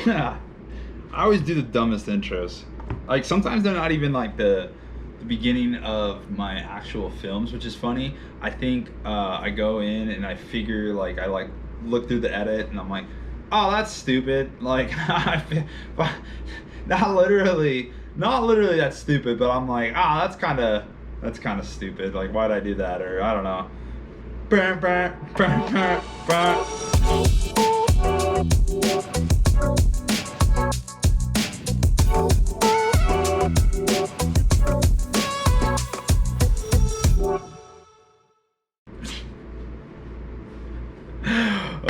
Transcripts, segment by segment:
I always do the dumbest intros. Like sometimes they're not even like the beginning of my actual films, which is funny. I think I go in and I figure like I like look through the edit and I'm like, oh, that's stupid. Like not literally that's stupid, but I'm like, ah, that's kind of stupid. Like why'd I do that? Or I don't know.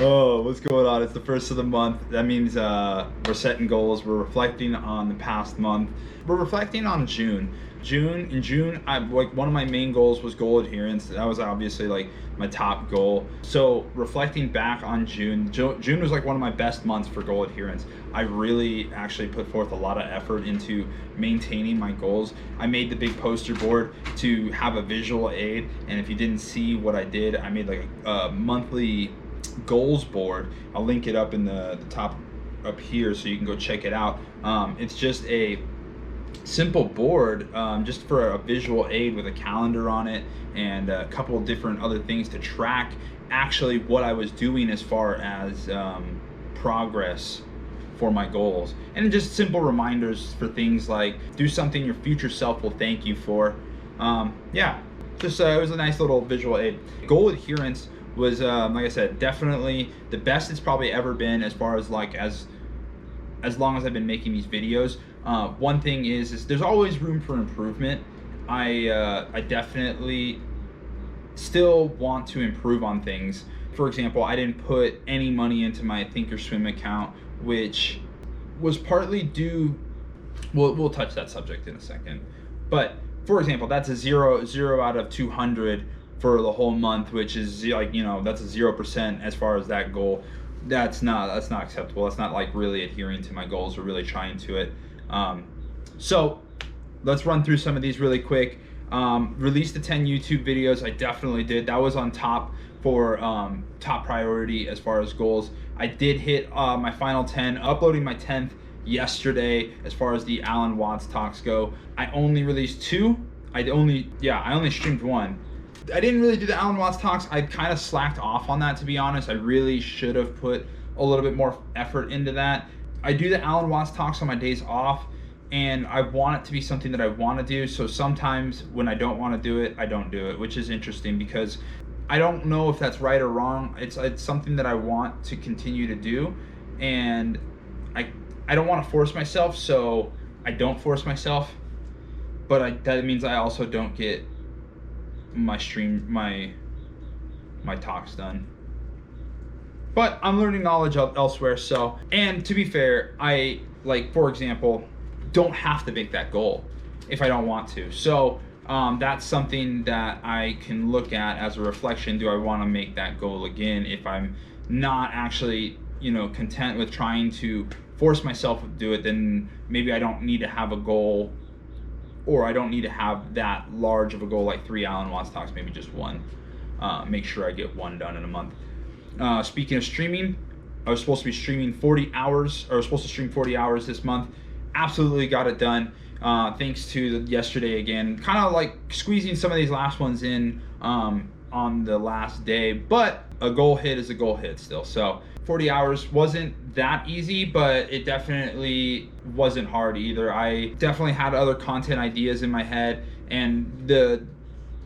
Oh, what's going on? It's the first of the month. That means we're setting goals. We're reflecting on the past month. We're reflecting on June. In June, I like one of my main goals was goal adherence. That was obviously like my top goal. So reflecting back on June was like one of my best months for goal adherence. I really actually put forth a lot of effort into maintaining my goals. I made the big poster board to have a visual aid, and if you didn't see what I did, I made like a monthly goals board. I'll link it up in the top up here so you can go check it out. It's just a simple board, just for a visual aid with a calendar on it and a couple of different other things to track actually what I was doing as far as progress for my goals, and just simple reminders for things like do something your future self will thank you for. Yeah, just it was a nice little visual aid. Goal adherence was like I said, definitely the best it's probably ever been as far as like as long as I've been making these videos. One thing is there's always room for improvement. I definitely still want to improve on things. For example, I didn't put any money into my Thinkorswim account, which was partly due. We'll touch that subject in a second. But for example, that's a zero out of 200 for the whole month, which is like, you know, that's a 0% as far as that goal. That's not acceptable. That's not like really adhering to my goals or really trying to it. So let's run through some of these really quick. Release the 10 YouTube videos. I definitely did. That was on top for top priority as far as goals. I did hit my final 10, uploading my 10th yesterday as far as the Alan Watts talks go. I only released 2. I only streamed 1. I didn't really do the Alan Watts talks. I kind of slacked off on that, to be honest. I really should have put a little bit more effort into that. I do the Alan Watts talks on my days off, and I want it to be something that I want to do. So sometimes when I don't want to do it, I don't do it, which is interesting because I don't know if that's right or wrong. It's something that I want to continue to do, and I don't want to force myself, so I don't force myself. But that means I also don't get my talks done. But I'm learning knowledge elsewhere. So, and to be fair, I, like, for example, don't have to make that goal if I don't want to. So that's something that I can look at as a reflection. Do I want to make that goal again if I'm not actually, content with trying to force myself to do it? Then maybe I don't need to have a goal, or I don't need to have that large of a goal like 3 Alan Watts talks, maybe just 1. Make sure I get 1 done in a month. Speaking of streaming, I was supposed to be streaming 40 hours, or I was supposed to stream 40 hours this month. Absolutely got it done. Thanks to yesterday again, kind of like squeezing some of these last ones in on the last day, but a goal hit is a goal hit still. So 40 hours wasn't that easy, but it definitely wasn't hard either. I definitely had other content ideas in my head, and the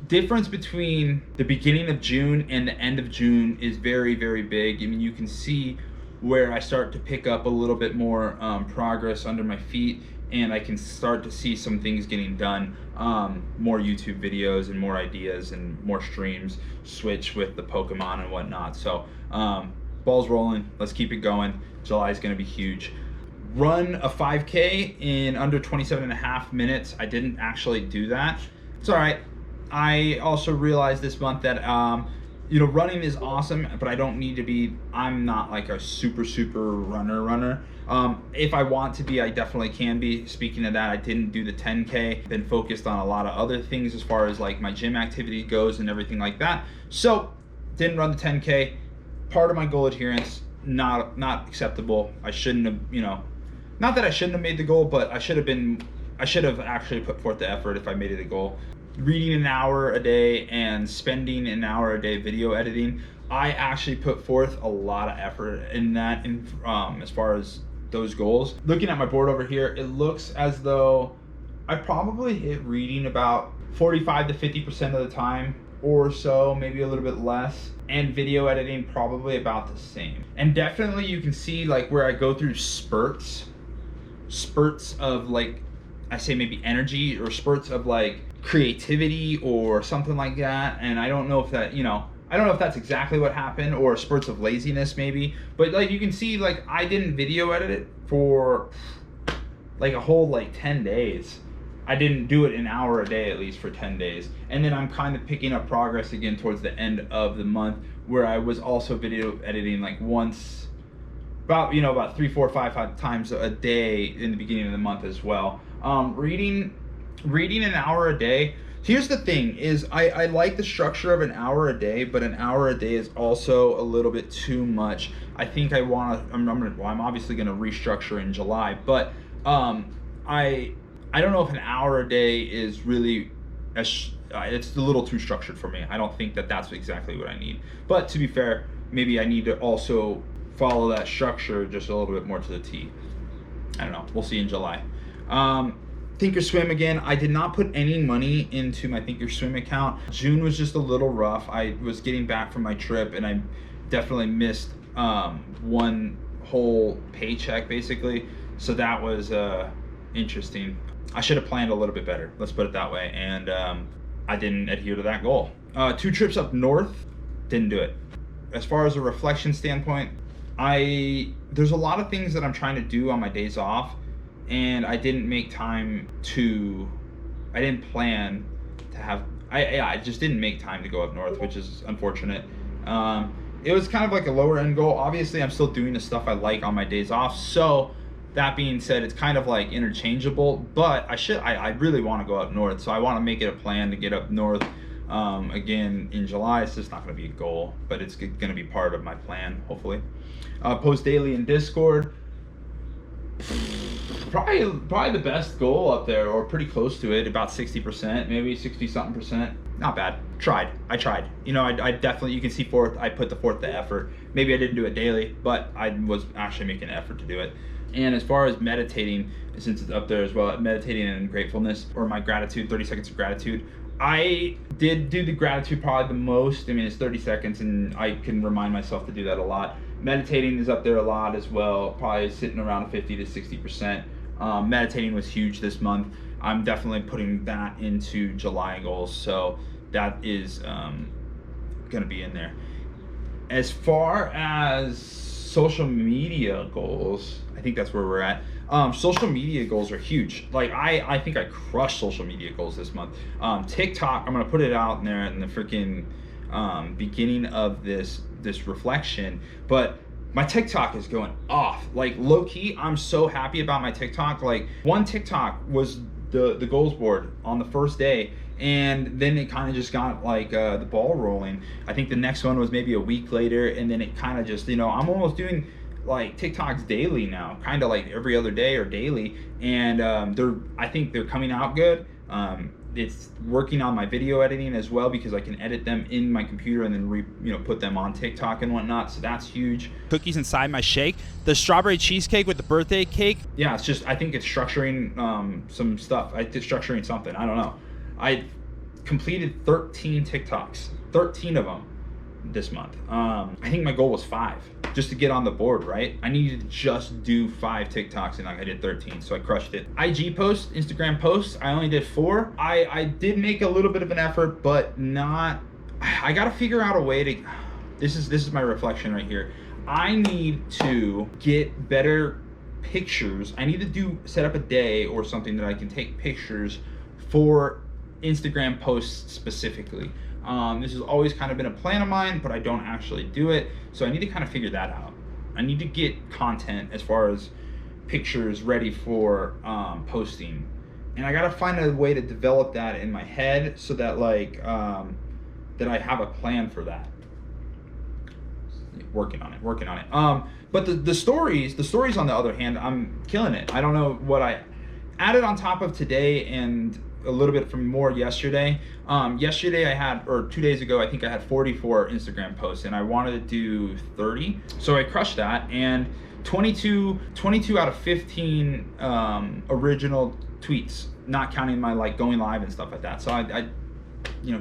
difference between the beginning of June and the end of June is very, very big. I mean, you can see where I start to pick up a little bit more progress under my feet, and I can start to see some things getting done. More YouTube videos and more ideas and more streams, switch with the Pokemon and whatnot. So ball's rolling. Let's keep it going. July is going to be huge. Run a 5K in under 27.5 minutes. I didn't actually do that. It's all right. I also realized this month that running is awesome, but I don't need to be. I'm not like a super runner. If I want to be, I definitely can be. Speaking of that, I didn't do the 10K. Been focused on a lot of other things as far as like my gym activity goes and everything like that. So didn't run the 10K. Part of my goal adherence. not acceptable. I shouldn't have, not that I shouldn't have made the goal, but I should have actually put forth the effort if I made it a goal. Reading an hour a day and spending an hour a day video editing, I actually put forth a lot of effort in that, as far as those goals. Looking at my board over here, it looks as though I probably hit reading about 45 to 50% of the time or so, maybe a little bit less, and video editing probably about the same. And definitely you can see like where I go through spurts of like, I say maybe energy, or spurts of like creativity or something like that. And I don't know if that, I don't know if that's exactly what happened, or spurts of laziness maybe, but like you can see like I didn't video edit it for like a whole like 10 days. I didn't do it an hour a day at least for 10 days. And then I'm kind of picking up progress again towards the end of the month, where I was also video editing like once, about 3, 4, 5 times a day in the beginning of the month as well. Reading an hour a day. Here's the thing is I like the structure of an hour a day, but an hour a day is also a little bit too much. I think I'm obviously going to restructure in July, but I don't know if an hour a day is really, it's a little too structured for me. I don't think that that's exactly what I need. But to be fair, maybe I need to also follow that structure just a little bit more to the T. I don't know. We'll see in July. Thinkorswim again. I did not put any money into my Thinkorswim account. June was just a little rough. I was getting back from my trip, and I definitely missed one whole paycheck basically. So that was interesting. I should have planned a little bit better, let's put it that way, and I didn't adhere to that goal. 2 trips up north, didn't do it. As far as a reflection standpoint, there's a lot of things that I'm trying to do on my days off, and I didn't plan to have, I just didn't make time to go up north, which is unfortunate. It was kind of like a lower end goal. Obviously, I'm still doing the stuff I like on my days off, so that being said, it's kind of like interchangeable, but I really want to go up north, so I want to make it a plan to get up north again in July. It's just not going to be a goal, but it's going to be part of my plan, hopefully. Post daily in Discord. Probably the best goal up there, or pretty close to it, about 60%, maybe 60 something percent. Not bad. I tried. I definitely, you can see I put forth the effort. Maybe I didn't do it daily, but I was actually making an effort to do it. And as far as meditating, since it's up there as well, meditating and gratefulness, or my gratitude, 30 seconds of gratitude, I did do the gratitude probably the most. I mean, it's 30 seconds, and I can remind myself to do that a lot. Meditating is up there a lot as well, probably sitting around 50 to 60%. Meditating was huge this month. I'm definitely putting that into July goals, so that is going to be in there. As far as social media goals, I think that's where we're at. Social media goals are huge. Like I think I crushed social media goals this month. TikTok, I'm gonna put it out there in the freaking beginning of this reflection, but my TikTok is going off. Like low key, I'm so happy about my TikTok. Like one TikTok was the goals board on the first day, and then it kind of just got like the ball rolling. I think the next one was maybe a week later, and then it kind of just, I'm almost doing like TikToks daily now, kind of like every other day or daily, and I think they're coming out good. It's working on my video editing as well, because I can edit them in my computer and then put them on TikTok and whatnot, so that's huge. Cookies inside my shake, the strawberry cheesecake with the birthday cake. Yeah, it's just, I think it's structuring some stuff. It's structuring something, I don't know. I completed 13 TikToks, 13 of them this month. I think my goal was 5, just to get on the board, right? I needed to just do 5 TikToks, and I did 13, so I crushed it. IG posts, Instagram posts, I only did 4. I did make a little bit of an effort, but not, I gotta figure out a way to, this is my reflection right here. I need to get better pictures. I need to set up a day or something that I can take pictures for Instagram posts specifically. This has always kind of been a plan of mine, but I don't actually do it, so I need to kind of figure that out. I need to get content as far as pictures ready for posting, and I gotta find a way to develop that in my head so that that I have a plan for that. working on it. But the stories on the other hand, I'm killing it. I don't know what I added on top of today and a little bit from more yesterday. Yesterday I had, or 2 days ago, I think I had 44 Instagram posts and I wanted to do 30. So I crushed that, and 22 out of 15 original tweets, not counting my like going live and stuff like that. So I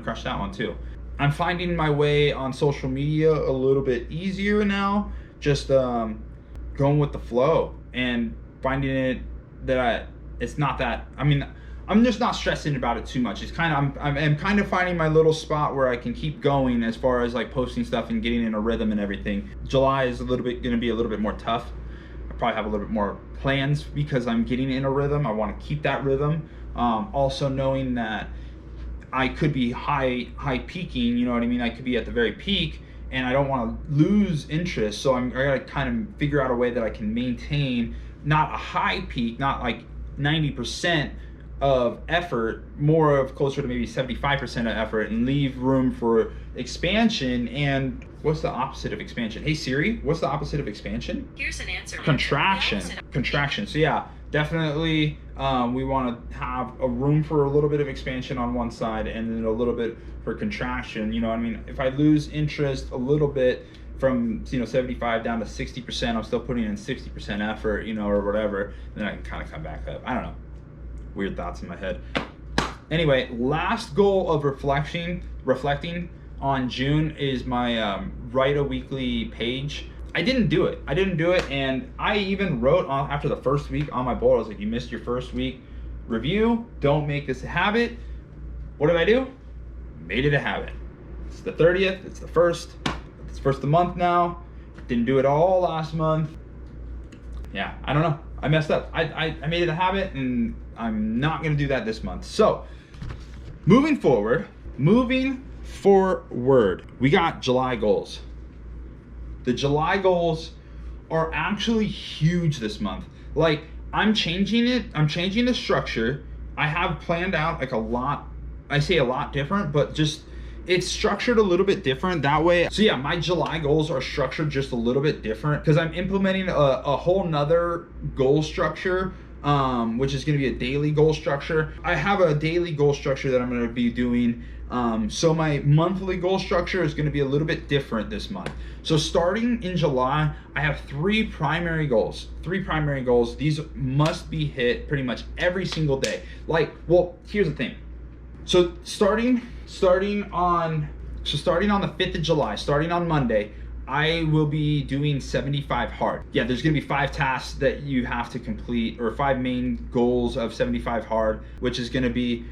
crushed that one too. I'm finding my way on social media a little bit easier now, just going with the flow and finding it that it's not that, I mean, I'm just not stressing about it too much. It's kind of, I'm kind of finding my little spot where I can keep going as far as like posting stuff and getting in a rhythm and everything. July is going to be a little bit more tough. I probably have a little bit more plans because I'm getting in a rhythm. I want to keep that rhythm. Also knowing that I could be high peaking, you know what I mean? I could be at the very peak and I don't want to lose interest. So I got to kind of figure out a way that I can maintain not a high peak, not like 90% of effort, more of closer to maybe 75% of effort, and leave room for expansion. And what's the opposite of expansion? Hey Siri, what's the opposite of expansion? Here's an answer. Contraction. Contraction. So yeah, definitely we want to have a room for a little bit of expansion on one side and then a little bit for contraction. You know what I mean? If I lose interest a little bit from 75 down to 60%, I'm still putting in 60% effort, or whatever, then I can kind of come back up. I don't know. Weird thoughts in my head. Anyway, last goal of reflecting on June is my write a weekly page. I didn't do it, and I even wrote on after the first week on my board, I was like, you missed your first week review, don't make this a habit. What did I do? Made it a habit. It's the 30th, it's the first of the month now. Didn't do it all last month. Yeah, I don't know. I messed up. I made it a habit, and I'm not gonna do that this month. So, moving forward, we got July goals. The July goals are actually huge this month. Like, I'm changing the structure. I have planned out like a lot, I say a lot different, but just it's structured a little bit different that way. So yeah, my July goals are structured just a little bit different because I'm implementing a whole nother goal structure, which is going to be a daily goal structure. I have a daily goal structure that I'm going to be doing. So my monthly goal structure is going to be a little bit different this month. So starting in July, I have three primary goals. These must be hit pretty much every single day. Here's the thing. So starting on the 5th of July, starting on Monday, I will be doing 75 hard. Yeah, there's gonna be 5 tasks that you have to complete, or 5 main goals of 75 hard, which is gonna be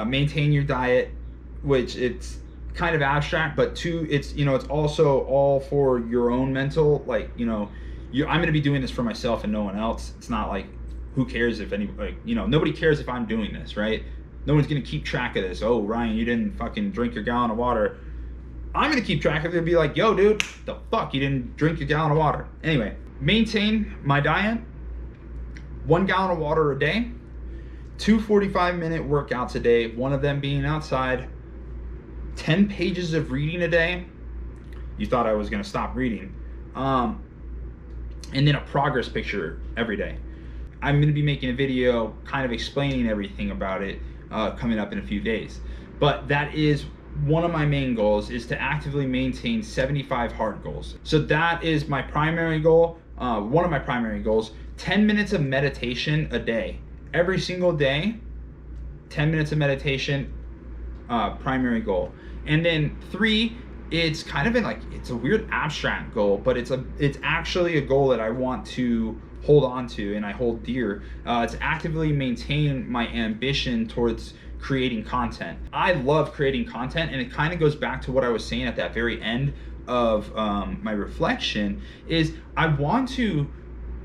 maintain your diet, which it's kind of abstract, but 2, it's also all for your own mental, I'm gonna be doing this for myself and no one else. It's not like, who cares if nobody cares if I'm doing this, right? No one's gonna keep track of this. Oh, Ryan, you didn't fucking drink your gallon of water. I'm gonna keep track of it and be like, yo, dude, the fuck, you didn't drink your gallon of water. Anyway, maintain my diet, 1 gallon of water a day, 2 45-minute workouts a day, one of them being outside, 10 pages of reading a day. You thought I was gonna stop reading. And then a progress picture every day. I'm gonna be making a video kind of explaining everything about it coming up in a few days. But that is one of my main goals, is to actively maintain 75 hard goals. So that is my primary goal, one of my primary goals. 10 minutes of meditation a day. Every single day, 10 minutes of meditation, primary goal. And then 3, it's kind of it's a weird abstract goal, but it's actually a goal that I want to hold on to and I hold dear. It's actively maintain my ambition towards creating content. I love creating content, and it kind of goes back to what I was saying at that very end of my reflection, is I want to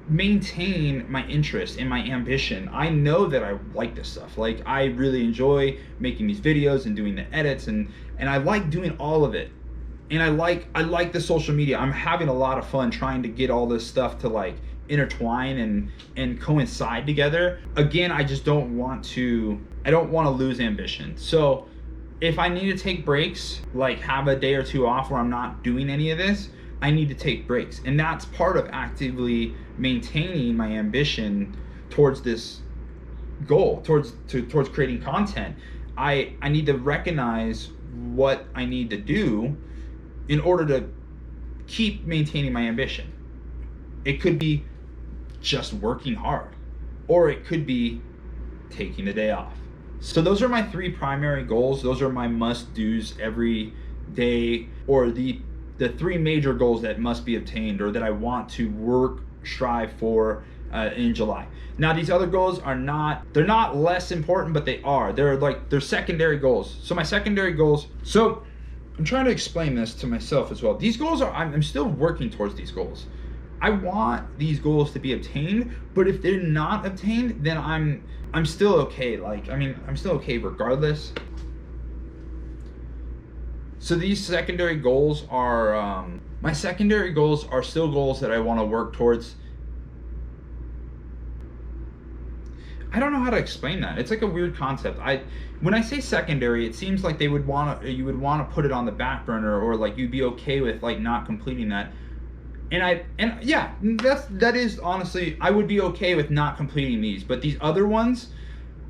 maintain my interest and my ambition. I know that I like this stuff. Like, I really enjoy making these videos and doing the edits, and I like doing all of it. And I like the social media. I'm having a lot of fun trying to get all this stuff to intertwine and coincide together. Again, I just don't want to lose ambition. So if I need to take breaks, like have a day or 2 off where I'm not doing any of this, I need to take breaks. And that's part of actively maintaining my ambition towards this goal, towards creating content. I need to recognize what I need to do in order to keep maintaining my ambition. It could be just working hard, or it could be taking the day off. So those are my 3 primary goals. Those are my must-dos every day, or the 3 major goals that must be obtained, or that I want to strive for in July. Now these other goals are they're not less important, but they're secondary goals. So my secondary goals, so I'm trying to explain this to myself as well. These goals I'm still working towards these goals. I want these goals to be obtained, but if they're not obtained, then I'm still okay. I'm still okay regardless. So these secondary goals are, my secondary goals are still goals that I want to work towards. I don't know how to explain that. It's like a weird concept. When I say secondary, it seems like you would want to put it on the back burner, or like you'd be okay with like not completing that. And yeah, that is honestly, I would be okay with not completing these, but these other ones,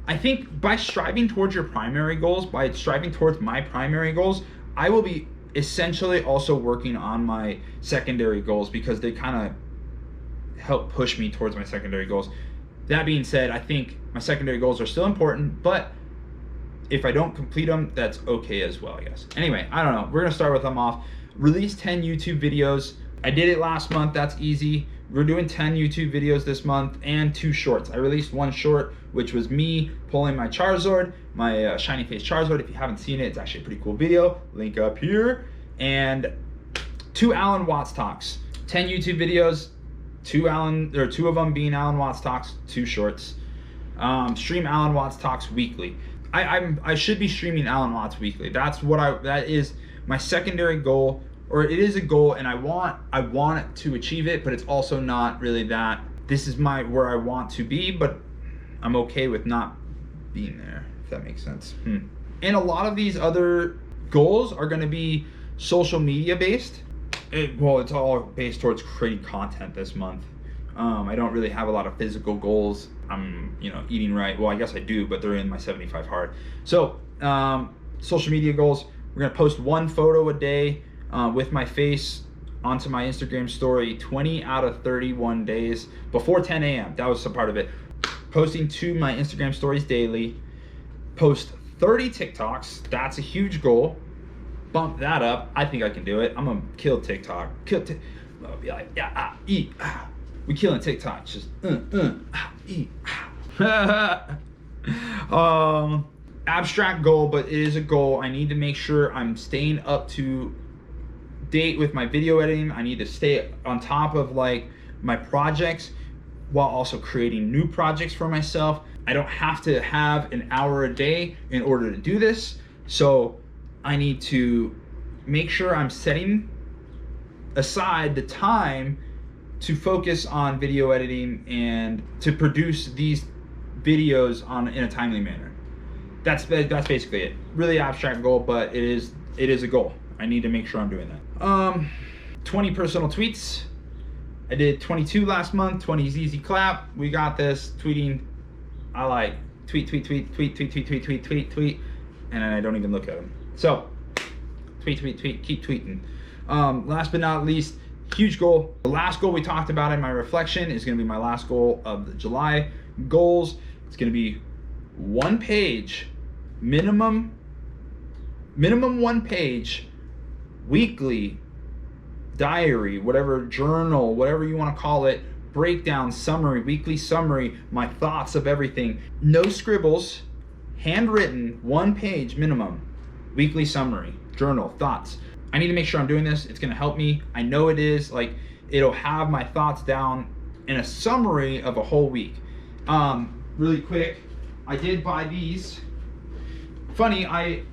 I think by striving towards your primary goals, by striving towards my primary goals, I will be essentially also working on my secondary goals, because they kind of help push me towards my secondary goals. That being said, I think my secondary goals are still important, but if I don't complete them, that's okay as well, I guess. Anyway, I don't know. We're gonna start with them off. Release 10 YouTube videos. I did it last month, that's easy. We're doing 10 YouTube videos this month and 2 shorts. I released 1 short, which was me pulling my Charizard, my shiny face Charizard. If you haven't seen it, it's actually a pretty cool video. Link up here. And 2 Alan Watts talks. 10 YouTube videos, 2 of them being Alan Watts talks, 2 shorts. Stream Alan Watts talks weekly. I should be streaming Alan Watts weekly. That is my secondary goal. Or it is a goal, and I want it to achieve it, but it's also not really that. This is where I want to be, but I'm okay with not being there, if that makes sense. And a lot of these other goals are going to be social media based. It's all based towards creating content this month. I don't really have a lot of physical goals. I'm eating right. Well, I guess I do, but they're in my 75 hard. So social media goals, we're going to post 1 photo a day with my face onto my Instagram story 20 out of 31 days before 10 a.m. That was some part of it. Posting to my Instagram stories daily. Post 30 TikToks. That's a huge goal. Bump that up. I think I can do it. I'm gonna kill TikTok. I'll be like, yeah, eat. We killing TikTok. Just eat. Abstract goal, but it is a goal. I need to make sure I'm staying up to date with my video editing. I need to stay on top of like my projects while also creating new projects for myself. I don't have to have an hour a day in order to do this. So I need to make sure I'm setting aside the time to focus on video editing and to produce these videos in a timely manner. That's basically it. Really abstract goal, but it is a goal. I need to make sure I'm doing that. 20 personal tweets. I did 22 last month. 20 is easy clap. We got this. Tweeting. I like tweet, and then I don't even look at them. So tweet, keep tweeting. Last but not least, huge goal. The last goal we talked about in my reflection is going to be my last goal of the July goals. It's going to be 1 page, minimum 1 page, weekly diary, whatever, journal, whatever you want to call it, breakdown, summary, weekly summary, my thoughts of everything. No scribbles, handwritten, 1 page minimum, weekly summary, journal, thoughts. I need to make sure I'm doing this. It's going to help me. I know it is. Like, it'll have my thoughts down in a summary of a whole week. Really quick, I did buy these. Funny, I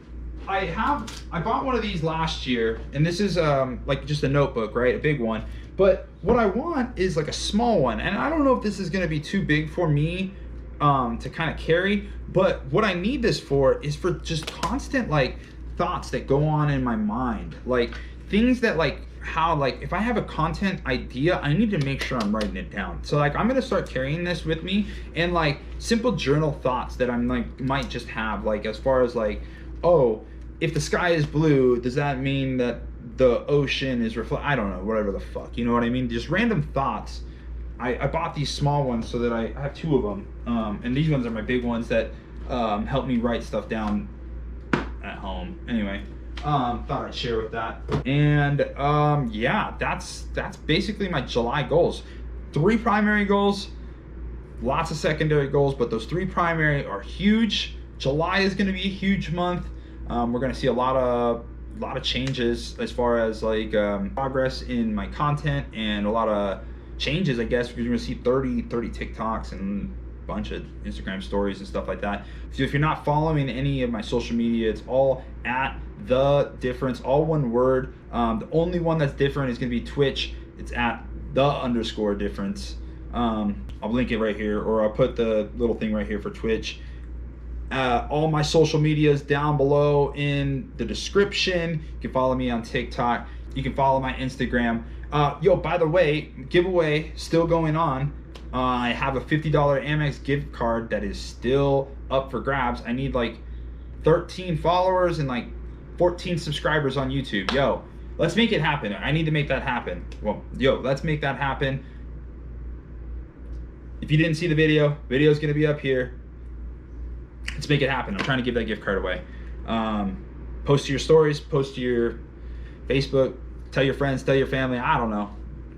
bought one of these last year, and this is like just a notebook, right? A big one. But what I want is like a small one, and I don't know if this is going to be too big for me to kind of carry. But what I need this for is for just constant like thoughts that go on in my mind, like things that like how, like, if I have a content idea, I need to make sure I'm writing it down. So like I'm gonna start carrying this with me, and like simple journal thoughts that I'm like might just have, like as far as like, oh, if the sky is blue, does that mean that the ocean is I don't know, whatever the fuck, you know what I mean? Just random thoughts. I bought these small ones so that I have 2 of them, and these ones are my big ones that help me write stuff down at home. Anyway, thought I'd share with that. And yeah, that's basically my July goals. 3 primary goals, lots of secondary goals, but those 3 primary are huge. July is going to be a huge month. We're going to see a lot of changes as far as like progress in my content, and a lot of changes, I guess, because you're gonna see 30 TikToks and a bunch of Instagram stories and stuff like that. So if you're not following any of my social media, it's all at The Difference, all one word. The only one that's different is gonna be Twitch. It's at _difference. I'll link it right here, or I'll put the little thing right here for Twitch. All my social medias down below in the description. You can follow me on TikTok. You can follow my Instagram. Yo, by the way, giveaway still going on. I have a $50 Amex gift card that is still up for grabs. I need like 13 followers and like 14 subscribers on YouTube. Yo, let's make it happen. I need to make that happen. Well, yo, let's make that happen. If you didn't see the video's gonna be up here. Let's make it happen. I'm trying to give that gift card away. Post to your stories, post to your Facebook, tell your friends, tell your family. I don't know.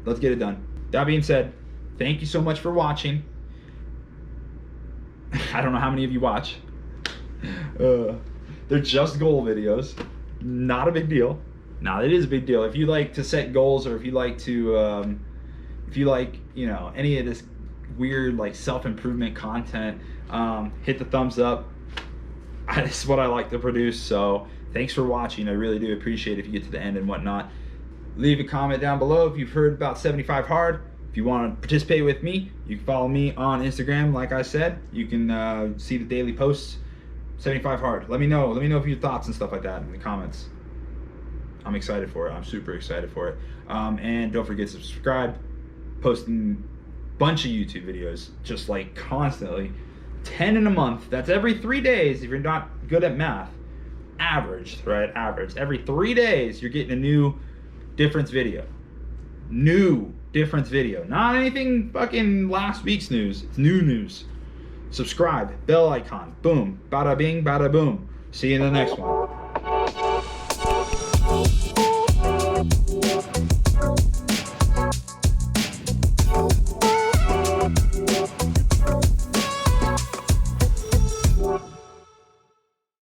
Let's get it done. That being said, thank you so much for watching. I don't know how many of you watch. They're just goal videos. Not a big deal. Now it is a big deal. If you like to set goals, or if you like to, you know, any of this weird like self-improvement content, hit the thumbs up. This is what I like to produce. So thanks for watching. I really do appreciate it if you get to the end and whatnot. Leave a comment down below if you've heard about 75 Hard. If you want to participate with me, you can follow me on Instagram. Like I said, you can see the daily posts. 75 Hard. Let me know if your thoughts and stuff like that in the comments. I'm excited for it. I'm super excited for it. And don't forget to subscribe. Posting a bunch of YouTube videos, just like constantly. 10 in a month. That's every 3 days if you're not good at math. Averaged, right? Average. Every 3 days you're getting a new difference video. New difference video. Not anything fucking last week's news. It's new news. Subscribe. Bell icon. Boom. Bada bing, bada boom. See you in the next one.